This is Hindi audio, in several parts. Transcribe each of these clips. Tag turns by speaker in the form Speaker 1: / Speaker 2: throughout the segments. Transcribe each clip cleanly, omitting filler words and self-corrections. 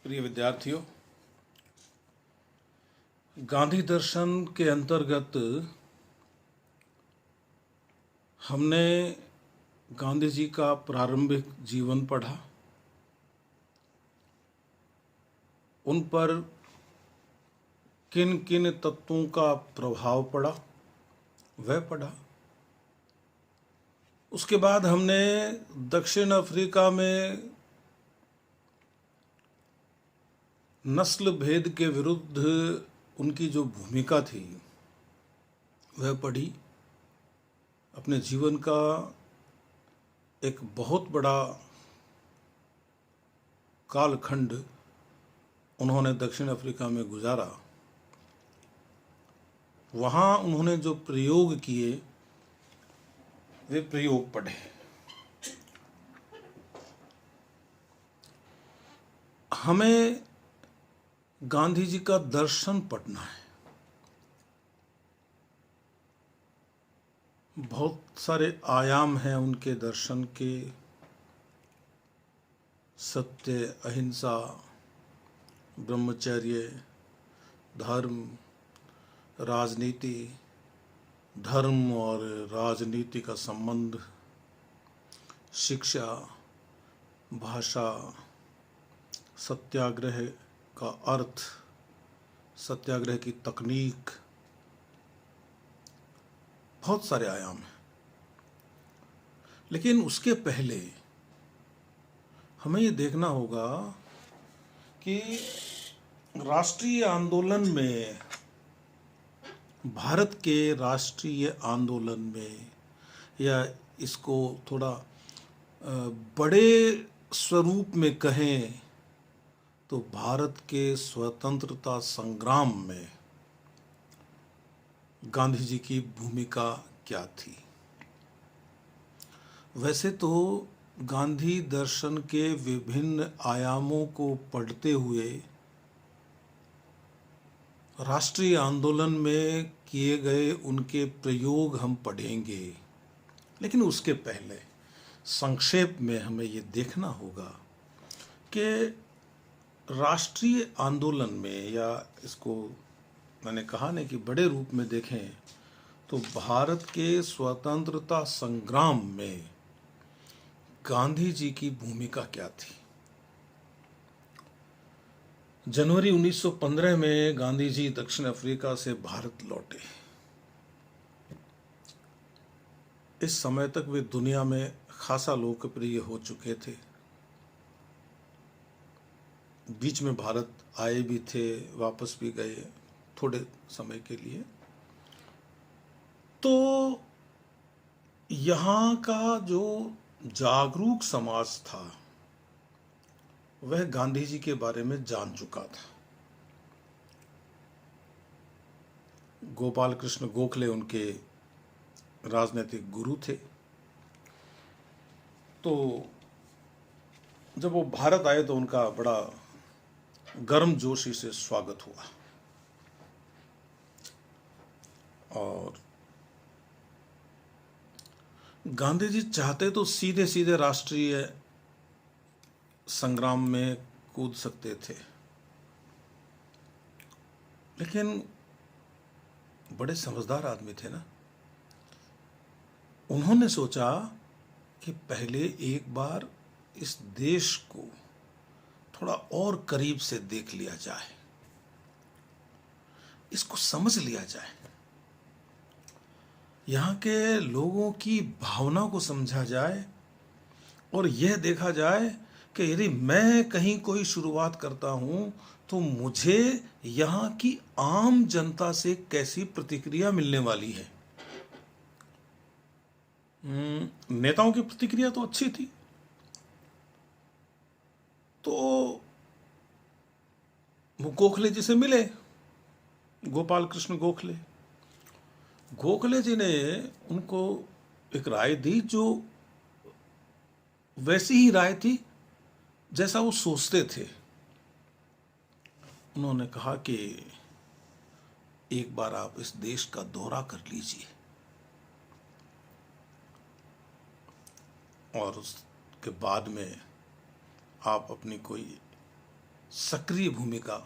Speaker 1: प्रिय विद्यार्थियों, गांधी दर्शन के अंतर्गत हमने गांधी जी का प्रारंभिक जीवन पढ़ा, उन पर किन किन तत्वों का प्रभाव पड़ा वह पढ़ा। उसके बाद हमने दक्षिण अफ्रीका में नस्ल भेद के विरुद्ध उनकी जो भूमिका थी वह पढ़ी। अपने जीवन का एक बहुत बड़ा कालखंड उन्होंने दक्षिण अफ्रीका में गुजारा। वहाँ उन्होंने जो प्रयोग किए वे प्रयोग पढ़े। हमें गांधी जी का दर्शन पढ़ना है। बहुत सारे आयाम हैं उनके दर्शन के। सत्य, अहिंसा, ब्रह्मचर्य, धर्म, राजनीति, धर्म और राजनीति का संबंध, शिक्षा, भाषा, सत्याग्रह का अर्थ, सत्याग्रह की तकनीक, बहुत सारे आयाम हैं। लेकिन उसके पहले हमें ये देखना होगा कि राष्ट्रीय आंदोलन में, भारत के राष्ट्रीय आंदोलन में, या इसको थोड़ा बड़े स्वरूप में कहें तो भारत के स्वतंत्रता संग्राम में गांधी जी की भूमिका क्या थी। वैसे तो गांधी दर्शन के विभिन्न आयामों को पढ़ते हुए राष्ट्रीय आंदोलन में किए गए उनके प्रयोग हम पढ़ेंगे, लेकिन उसके पहले संक्षेप में हमें ये देखना होगा कि राष्ट्रीय आंदोलन में, या इसको मैंने कहा ना कि बड़े रूप में देखें तो भारत के स्वतंत्रता संग्राम में गांधी जी की भूमिका क्या थी। जनवरी 1915 में गांधी जी दक्षिण अफ्रीका से भारत लौटे। इस समय तक वे दुनिया में खासा लोकप्रिय हो चुके थे। बीच में भारत आए भी थे, वापस भी गए थोड़े समय के लिए। तो यहाँ का जो जागरूक समाज था वह गांधी जी के बारे में जान चुका था। गोपाल कृष्ण गोखले उनके राजनीतिक गुरु थे। तो जब वो भारत आए तो उनका बड़ा गर्मजोशी से स्वागत हुआ और गांधी जी चाहते तो सीधे सीधे राष्ट्रीय संग्राम में कूद सकते थे, लेकिन बड़े समझदार आदमी थे ना। उन्होंने सोचा कि पहले एक बार इस देश को थोड़ा और करीब से देख लिया जाए, इसको समझ लिया जाए, यहाँ के लोगों की भावना को समझा जाए और यह देखा जाए कि यदि मैं कहीं कोई शुरुआत करता हूं तो मुझे यहाँ की आम जनता से कैसी प्रतिक्रिया मिलने वाली है। नेताओं की प्रतिक्रिया तो अच्छी थी, तो वो गोखले जी से मिले, गोपाल कृष्ण गोखले। गोखले जी ने उनको एक राय दी जो वैसी ही राय थी जैसा वो सोचते थे। उन्होंने कहा कि एक बार आप इस देश का दौरा कर लीजिए और उसके बाद में आप अपनी कोई सक्रिय भूमिका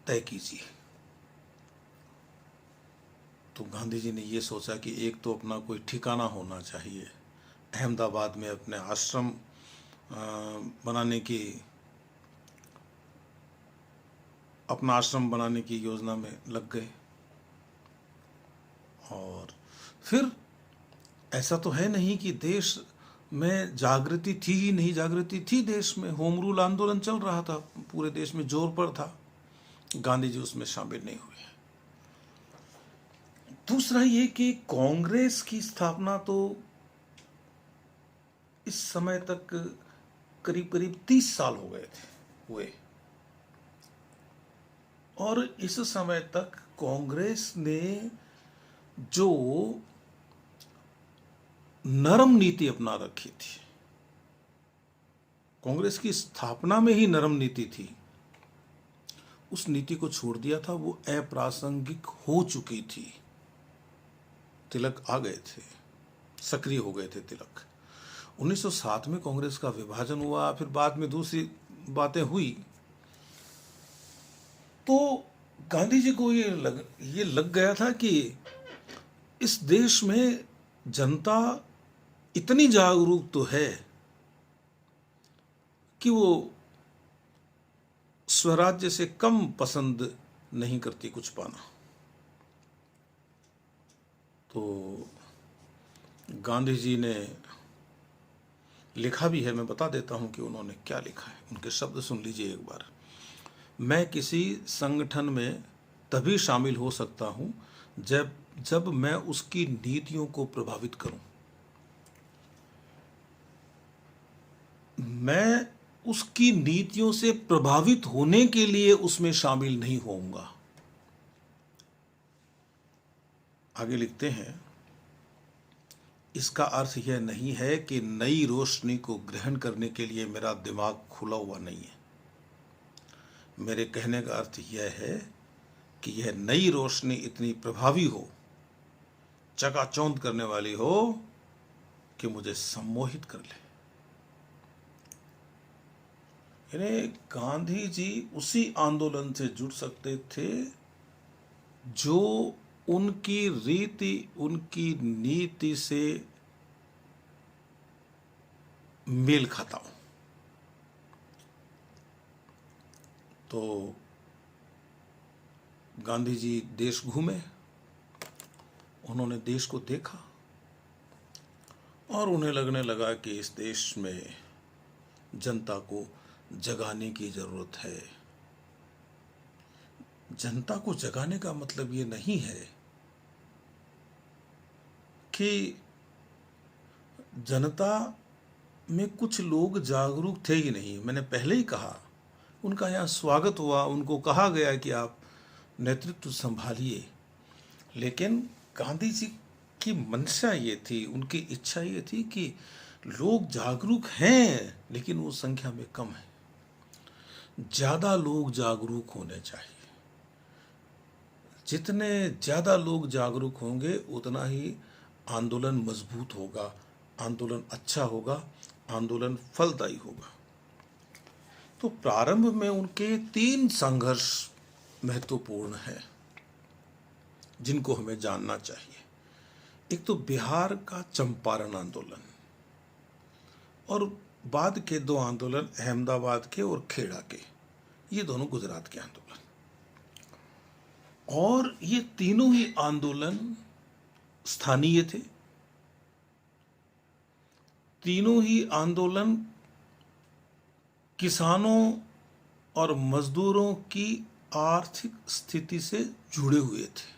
Speaker 1: तय कीजिए। तो गांधी जी ने ये सोचा कि एक तो अपना कोई ठिकाना होना चाहिए। अहमदाबाद में अपने आश्रम बनाने की अपना आश्रम बनाने की योजना में लग गए। और फिर ऐसा तो है नहीं कि देश में जागृति थी ही नहीं, जागृति थी देश में। होम रूल आंदोलन चल रहा था, पूरे देश में जोर पर था। गांधी जी उसमें शामिल नहीं हुए। दूसरा ये कि कांग्रेस की स्थापना तो इस समय तक करीब करीब 30 साल हो गए थे हुए, और इस समय तक कांग्रेस ने जो नरम नीति अपना रखी थी, कांग्रेस की स्थापना में ही नरम नीति थी, उस नीति को छोड़ दिया था। वो अप्रासंगिक हो चुकी थी। तिलक आ गए थे, सक्रिय हो गए थे तिलक। 1907 में कांग्रेस का विभाजन हुआ, फिर बाद में दूसरी बातें हुई। तो गांधी जी को ये लग गया था कि इस देश में जनता इतनी जागरूक तो है कि वो स्वराज्य से कम पसंद नहीं करती कुछ पाना। तो गांधी जी ने लिखा भी है, मैं बता देता हूं कि उन्होंने क्या लिखा है। उनके शब्द सुन लीजिए एक बार। मैं किसी संगठन में तभी शामिल हो सकता हूं जब मैं उसकी नीतियों को प्रभावित करूं। मैं उसकी नीतियों से प्रभावित होने के लिए उसमें शामिल नहीं होऊंगा। आगे लिखते हैं, इसका अर्थ यह नहीं है कि नई रोशनी को ग्रहण करने के लिए मेरा दिमाग खुला हुआ नहीं है। मेरे कहने का अर्थ यह है कि यह नई रोशनी इतनी प्रभावी हो, चकाचौंध करने वाली हो कि मुझे सम्मोहित कर ले। यानी गांधी जी उसी आंदोलन से जुड़ सकते थे जो उनकी रीति, उनकी नीति से मेल खाता हो। तो गांधी जी देश घूमे, उन्होंने देश को देखा और उन्हें लगने लगा कि इस देश में जनता को जगाने की जरूरत है। जनता को जगाने का मतलब ये नहीं है कि जनता में कुछ लोग जागरूक थे ही नहीं। मैंने पहले ही कहा, उनका यहाँ स्वागत हुआ, उनको कहा गया कि आप नेतृत्व संभालिए। लेकिन गांधी जी की मंशा ये थी, उनकी इच्छा ये थी कि लोग जागरूक हैं लेकिन वो संख्या में कम है। ज़्यादा लोग जागरूक होने चाहिए। जितने ज़्यादा लोग जागरूक होंगे उतना ही आंदोलन मजबूत होगा, आंदोलन अच्छा होगा, आंदोलन फलदायी होगा। तो प्रारंभ में उनके 3 संघर्ष महत्वपूर्ण हैं जिनको हमें जानना चाहिए। एक तो बिहार का चंपारण आंदोलन, और बाद के 2 आंदोलन अहमदाबाद के और खेड़ा के, ये दोनों गुजरात के आंदोलन। और ये तीनों ही आंदोलन स्थानीय थे। तीनों ही आंदोलन किसानों और मजदूरों की आर्थिक स्थिति से जुड़े हुए थे,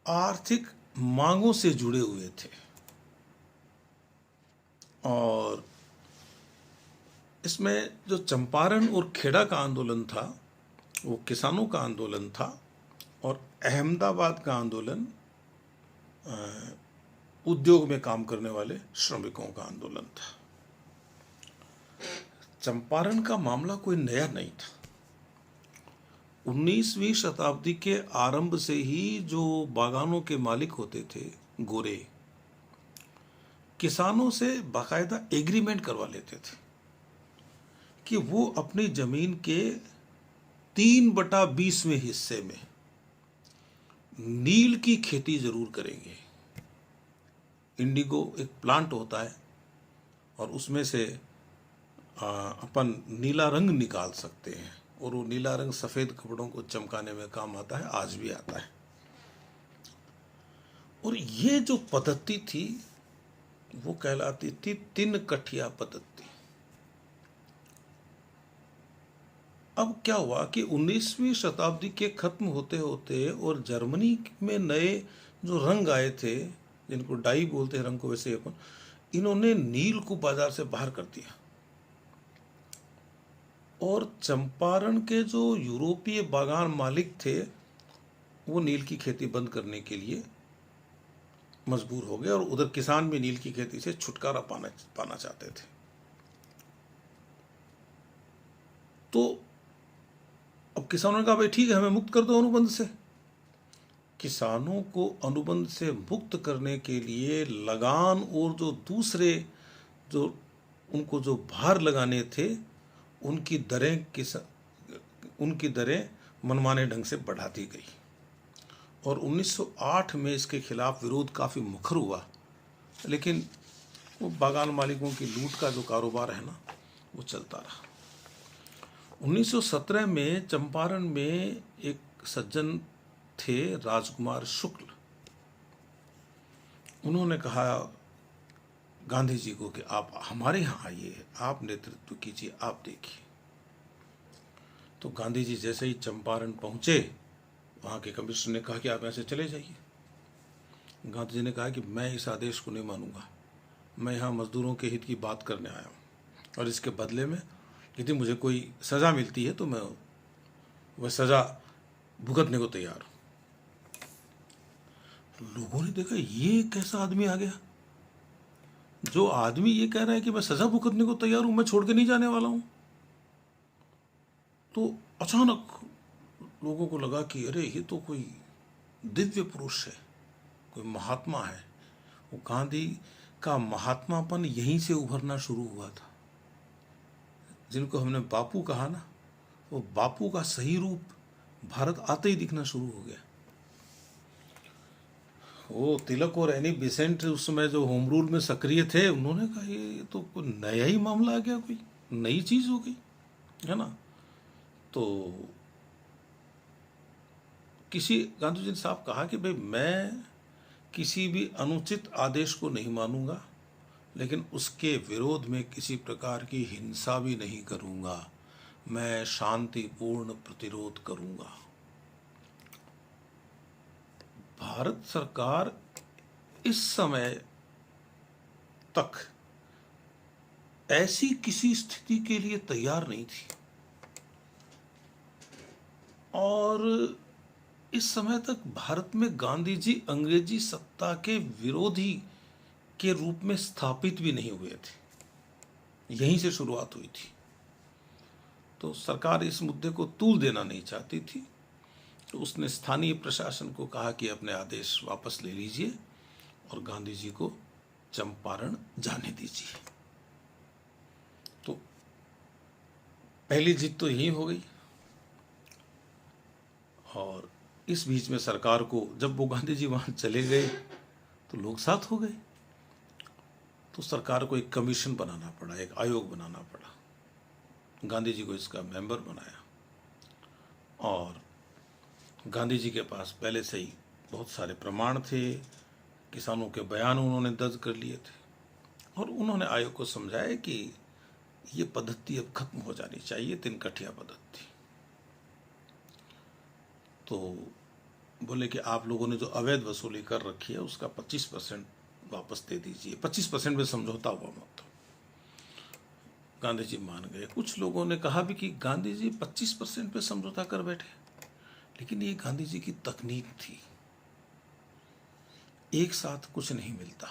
Speaker 1: आर्थिक मांगों से जुड़े हुए थे। और इसमें जो चंपारण और खेड़ा का आंदोलन था वो किसानों का आंदोलन था, और अहमदाबाद का आंदोलन उद्योग में काम करने वाले श्रमिकों का आंदोलन था। चंपारण का मामला कोई नया नहीं था। 19वीं शताब्दी के आरंभ से ही जो बागानों के मालिक होते थे गोरे, किसानों से बाकायदा एग्रीमेंट करवा लेते थे कि वो अपनी जमीन के 3/20वें हिस्से में नील की खेती जरूर करेंगे। इंडिगो एक प्लांट होता है और उसमें से अपन नीला रंग निकाल सकते हैं, और वो नीला रंग सफ़ेद कपड़ों को चमकाने में काम आता है, आज भी आता है। और ये जो पद्धति थी वो कहलाती थी 3 कठिया पद्धति। अब क्या हुआ कि 19वीं शताब्दी के खत्म होते होते और जर्मनी में नए जो रंग आए थे, जिनको डाई बोलते हैं रंग को, वैसे अपन, इन्होंने नील को बाजार से बाहर कर दिया। और चंपारण के जो यूरोपीय बागान मालिक थे वो नील की खेती बंद करने के लिए मजबूर हो गए, और उधर किसान भी नील की खेती से छुटकारा पाना चाहते थे। तो अब किसानों ने कहा भाई ठीक है, हमें मुक्त कर दो अनुबंध से। किसानों को अनुबंध से मुक्त करने के लिए लगान और जो दूसरे जो उनको जो भार लगाने थे उनकी दरें मनमाने ढंग से बढ़ा दी गई। और 1908 में इसके खिलाफ विरोध काफ़ी मुखर हुआ, लेकिन वो बागान मालिकों की लूट का जो कारोबार है ना, वो चलता रहा। 1917 में चंपारण में एक सज्जन थे, राजकुमार शुक्ल। उन्होंने कहा गांधी जी को कि आप हमारे यहाँ आइए, आप नेतृत्व कीजिए, आप देखिए। तो गांधी जी जैसे ही चंपारण पहुँचे, वहाँ के कमिश्नर ने कहा कि आप यहाँ से चले जाइए। गांधी जी ने कहा कि मैं इस आदेश को नहीं मानूंगा, मैं यहाँ मजदूरों के हित की बात करने आया हूँ, और इसके बदले में यदि मुझे कोई सज़ा मिलती है तो मैं वह सज़ा भुगतने को तैयार हूँ। लोगों ने देखा ये कैसा आदमी आ गया, जो आदमी ये कह रहा है कि मैं सज़ा भुगतने को तैयार हूँ, मैं छोड़ के नहीं जाने वाला हूँ। तो अचानक लोगों को लगा कि अरे ये तो कोई दिव्य पुरुष है, कोई महात्मा है। वो गांधी का महात्मापन यहीं से उभरना शुरू हुआ था। जिनको हमने बापू कहा ना, वो बापू का सही रूप भारत आते ही दिखना शुरू हो गया। वो तिलक और एनी बेसेंट उस समय जो होम रूल में सक्रिय थे, उन्होंने कहा ये तो कोई नया ही मामला आ गया, कोई नई चीज़ हो गई है ना। तो गांधी जी ने साहब कहा कि भाई मैं किसी भी अनुचित आदेश को नहीं मानूंगा, लेकिन उसके विरोध में किसी प्रकार की हिंसा भी नहीं करूंगा, मैं शांतिपूर्ण प्रतिरोध करूंगा। भारत सरकार इस समय तक ऐसी किसी स्थिति के लिए तैयार नहीं थी, और इस समय तक भारत में गांधी जी अंग्रेजी सत्ता के विरोधी के रूप में स्थापित भी नहीं हुए थे। यहीं से शुरुआत हुई थी। तो सरकार इस मुद्दे को तूल देना नहीं चाहती थी, तो उसने स्थानीय प्रशासन को कहा कि अपने आदेश वापस ले लीजिए और गांधी जी को चंपारण जाने दीजिए। तो पहली जीत तो यही हो गई। और इस बीच में सरकार को, जब वो गांधी जी वहाँ चले गए तो लोग साथ हो गए, तो सरकार को एक कमीशन बनाना पड़ा, एक आयोग बनाना पड़ा। गांधी जी को इसका मेंबर बनाया, और गांधी जी के पास पहले से ही बहुत सारे प्रमाण थे, किसानों के बयान उन्होंने दर्ज कर लिए थे, और उन्होंने आयोग को समझाया कि ये पद्धति अब खत्म हो जानी चाहिए, 3 कठिया पद्धति। तो बोले कि आप लोगों ने जो अवैध वसूली कर रखी है उसका 25% वापस दे दीजिए, 25% में समझौता हुआ मत। गांधी जी मान गए। कुछ लोगों ने कहा भी कि गांधी जी 25% पे समझौता कर बैठे, लेकिन ये गांधी जी की तकनीक थी, एक साथ कुछ नहीं मिलता,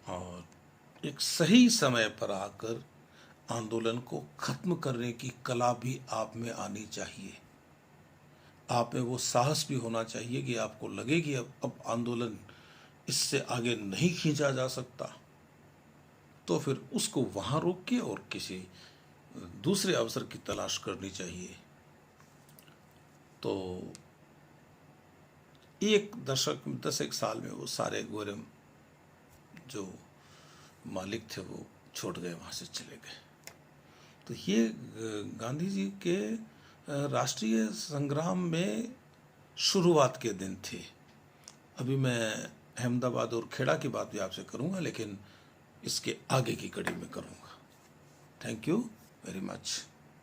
Speaker 1: और एक सही समय पर आकर आंदोलन को खत्म करने की कला भी आप में आनी चाहिए। आप में वो साहस भी होना चाहिए कि आपको लगे कि अब आंदोलन इससे आगे नहीं खींचा जा सकता, तो फिर उसको वहाँ रोक के और किसी दूसरे अवसर की तलाश करनी चाहिए। तो एक दशक 10 साल में वो सारे गोरे जो मालिक थे वो छोड़ गए, वहाँ से चले गए। तो ये गांधी जी के राष्ट्रीय संग्राम में शुरुआत के दिन थे। अभी मैं अहमदाबाद और खेड़ा की बात भी आपसे करूँगा, लेकिन इसके आगे की कड़ी में करूँगा। Thank you very much.